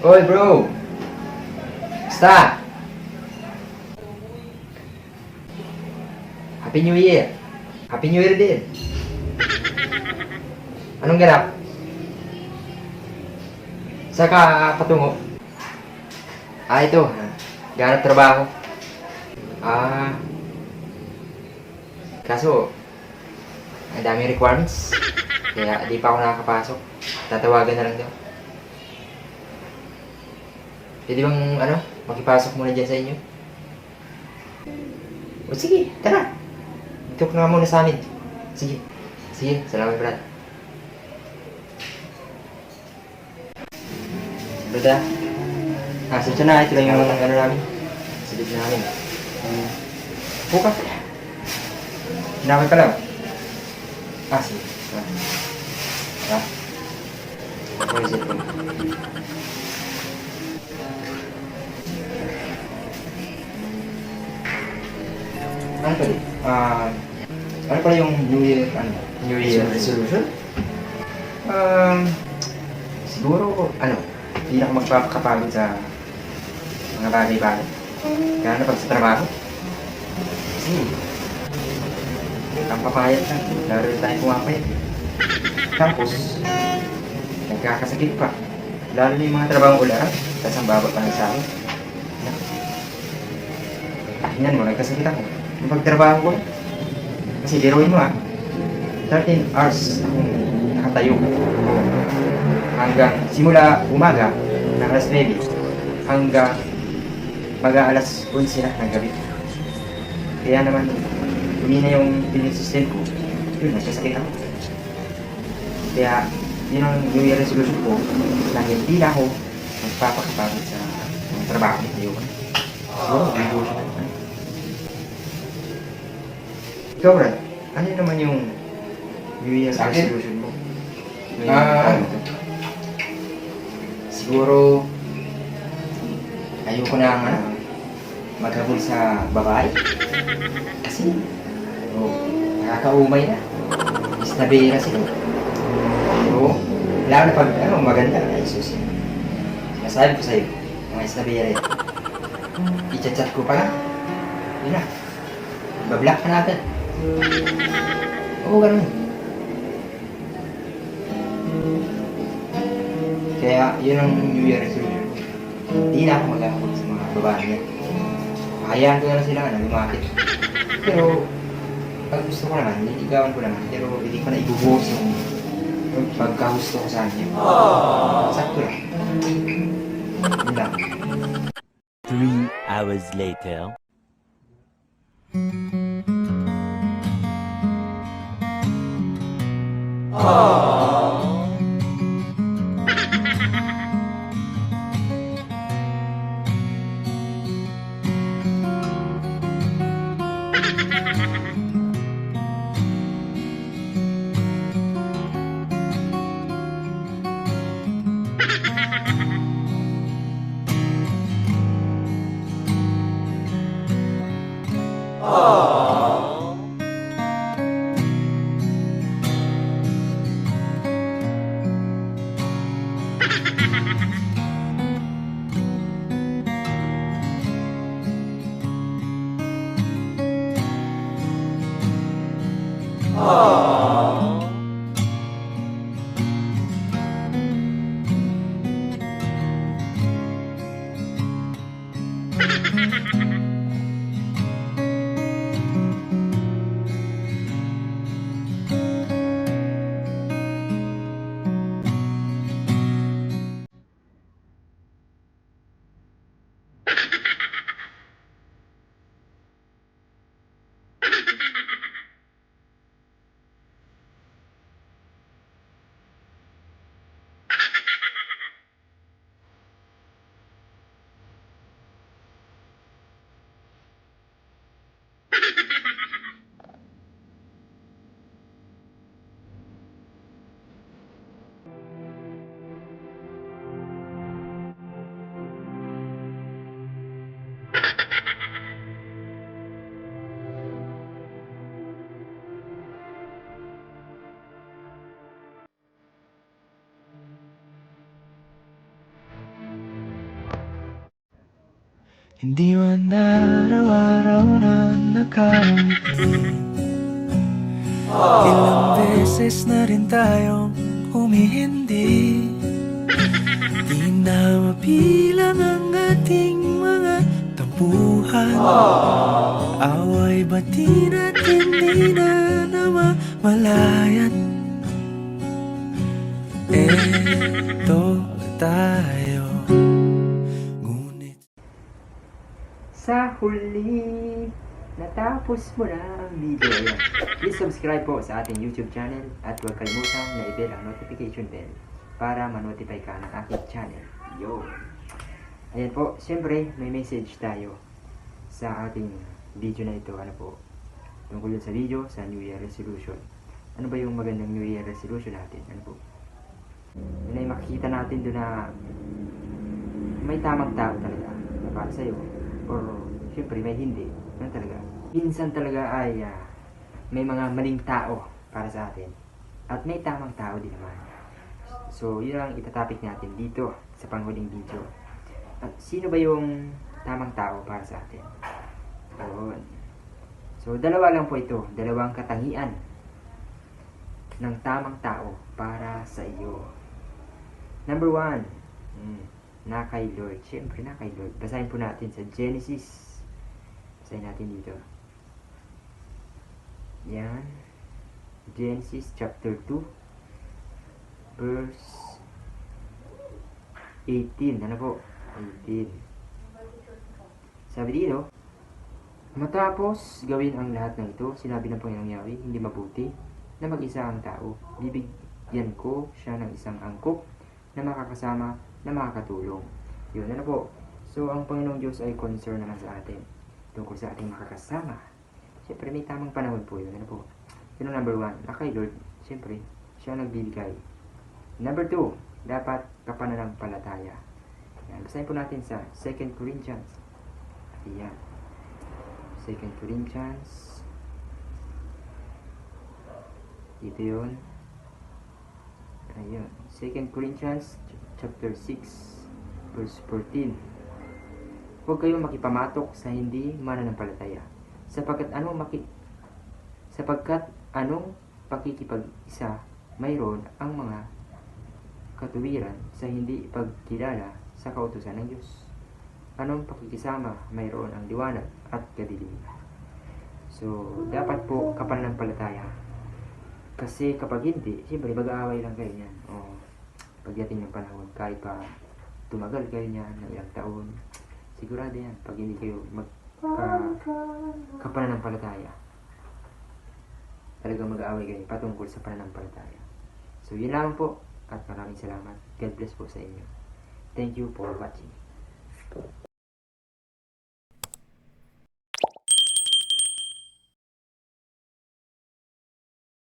Oy bro! Basta! Happy New Year! Happy New Year din! Anong ganap? Saan ka patungo? Ito. Ganap trabaho. Kaso, ang daming requirements. Kaya di pa ako nakakapasok. Tatawagan na lang daw. Pwede bang, makipasok muna dyan sa inyo? O sige, tara. Ito ka nga muna sa amin. Sige. Sige, salamat brad. Brad sadya na. Ito lang yung namin. Silid na namin. Buka. Hinakay ka lang. Sige. Where is it? Ano pala? Ano pala yung New Year resolution? Siguro, hindi na ako magpapakapagod sa mga bagay-bagay. Kaya na pag sa trabaho. Kasi, ang papayat lang. Laro rin tayo pumapayat. Tapos, nagkakasakit pa. Lalo na yung mga trabaho ulan. Tapos ang baba pa ng sahod. Tingnan mo, nagkasakit ako. Yung pagtrabaho ko, kasi biruin mo 13 hours akong nakatayo. Hanggang simula umaga ng alas 9 hanggang mag-aalas 11 na ng gabi. Kaya naman, humina yung immune system ko. Yun, nagkasakit ako. Kaya, yun ang New Year resolution ko na hindi na ako magpapakapagod sa trabaho ni Tayo. Siguro, ikaw, Brad, ano naman yung New Year's resolution mo? Siguro, ayoko na maghabol sa babae. Kasi, nakakaumay na. Isnabera sila. Oo, lalo na pag maganda, ay susi. Masabi ko sa'yo, mga isnabera yan. I-chat-chat ko pa lang. Yun na. Bablock ka na agad. Oo, ganun. Kaya, yun ang New Year resolution ko. Hindi na ako mag-ahapon sa mga babae niya. Hayaan ko na sila na lumakit. Pero, pag gusto ko naman, niligawan ko naman. Pero, hindi ko na ibubuhos yung pagkahusto ko sa kanya. Sakto lang. Yun lang. 3 hours later. Hindi man araw-araw na nakangiti. Ilang beses na rin tayong humihindi. Di na mapilang ang ating mga tampuhan. Away bati natin di na namamalayan. Eto tayo. Ngunit Sa huli, natapos mo na ang video. Ayan. Please subscribe po sa ating YouTube channel at huwag kalimutan na i-bell ang notification bell para ma-notify ka ng aking channel. Yo! Ayan po, siyempre may message tayo sa ating video na ito. Ano po? Tungkol yun sa video, sa New Year Resolution. Ano ba yung magandang New Year Resolution natin? Ano po? Yun ay makikita natin doon na may tamang tao talaga na para sa'yo. Or siyempre may hindi. Ano talaga? Minsan talaga ay may mga maling tao para sa atin. At may tamang tao din naman. So yun ang itatopic natin dito sa panghuling video. At sino ba yung tamang tao para sa atin? Yun. So dalawa lang po ito. Dalawang katangian ng tamang tao para sa iyo. Number 1. Na kay Lord. Siyempre na kay Lord. Basahin po natin sa Genesis. Basahin natin dito. Yan. Genesis chapter 2 verse 18. Ano po? 18. Sabi dito, matapos gawin ang lahat ng ito, sinabi ng Panginoong Yahweh, hindi mabuti na mag-isa ang tao. Bibigyan ko siya ng isang angkop na makakasama, na makakatulong. Yun, ano po? So, ang Panginoong Diyos ay concern naman sa atin tungkol sa ating makakasama. Siyempre, may tamang panahon po yun. Ano po? Yun ang number 1. Kay Lord, siyempre, siya nagbibigay. Number 2, dapat kapananampalataya. Yan, basahin po natin sa 2 Corinthians. Ayan. 2 Corinthians. Dito yun. Ayun. 2 Corinthians chapter 6 verse 14. Huwag kayong makipamatok sa hindi mananampalataya. Sapagkat anong pakikipag-isa mayroon ang mga katuwiran sa hindi pagkilala sa kautusan ng Diyos. Anong pakikisama mayroon ang liwanag at kadiliman. So, dapat po kapananampalataya. Kasi kapag hindi, siyempre mag-aaway lang kayo niyan. O pagdating ng panahon, kahit pa tumagal kayo niyan ng ilang taon, sigurado yan, pag hindi kayo kapananampalataya, talagang mag-aaway kayo patungkol sa pananampalataya. So, yun lang po. At maraming salamat. God bless po sa inyo. Thank you for watching.